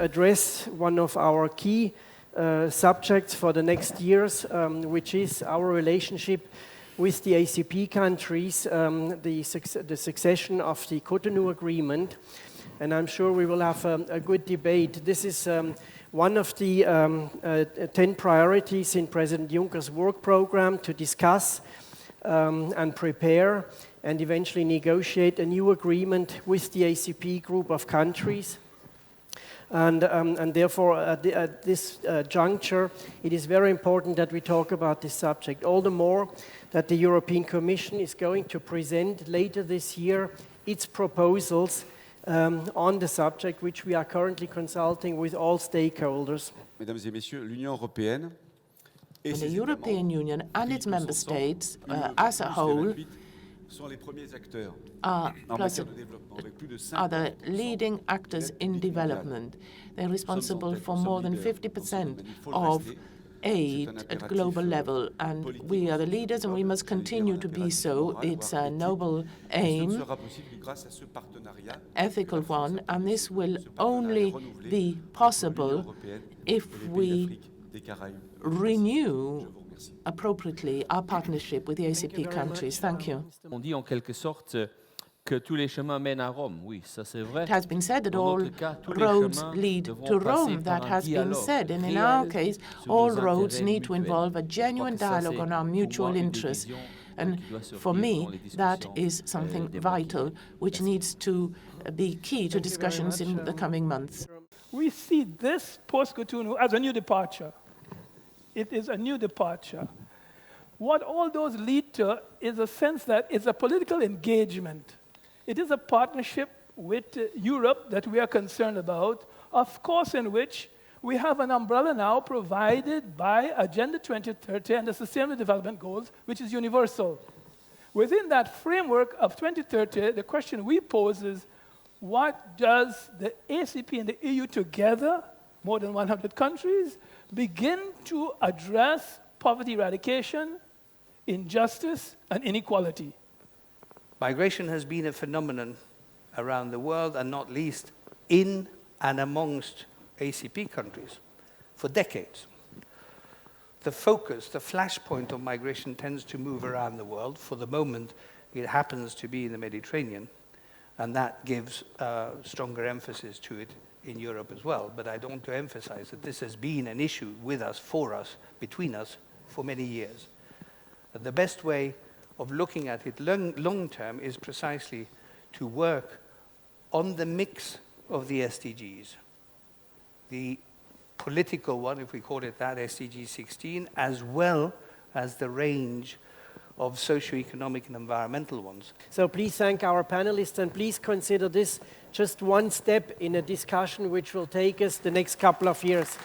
address one of our key subjects for the next years, which is our relationship with the ACP countries, the succession of the Cotonou Agreement. And I'm sure we will have a good debate. This is one of the 10 priorities in President Juncker's work program to discuss and prepare and eventually negotiate a new agreement with the ACP group of countries. And therefore, at this juncture, it is very important that we talk about this subject. All the more that the European Commission is going to present later this year its proposals on the subject, which we are currently consulting with all stakeholders. Mesdames et messieurs, l'Union européenne et the European Union and its member states as a whole are the leading actors in development. They're responsible for more than 50% of aid at global level, and we are the leaders and we must continue to be so. It's a noble aim, ethical one, and this will only be possible if we renew appropriately our partnership with the ACP countries. Thank you. On dit en quelque sorte que tous les chemins mènent à Rome. Oui, ça c'est vrai. It has been said that all roads lead to Rome. That has been said. And in our case, all roads need to involve a genuine dialogue on our mutual interests. And for me, that is something vital, which needs to be key to discussions in the coming months. We see this post-Cotonou as a new departure. It is a new departure. What all those lead to is a sense that it's a political engagement. It is a partnership with Europe that we are concerned about, of course, in which we have an umbrella now provided by Agenda 2030 and the Sustainable Development Goals, which is universal. Within that framework of 2030, the question we pose is, what does the ACP and the EU together, more than 100 countries, begin to address poverty eradication, injustice, and inequality? Migration has been a phenomenon around the world, and not least in and amongst ACP countries, for decades. The focus, the flashpoint of migration tends to move around the world. For the moment, it happens to be in the Mediterranean, and that gives stronger emphasis to it in Europe as well. But I don't want to emphasize that this has been an issue with us, for us, between us, for many years. But the best way of looking at it long term is precisely to work on the mix of the SDGs. The political one, if we call it that, SDG 16, as well as the range of socio-economic and environmental ones. So please thank our panelists, and please consider this just one step in a discussion which will take us the next couple of years.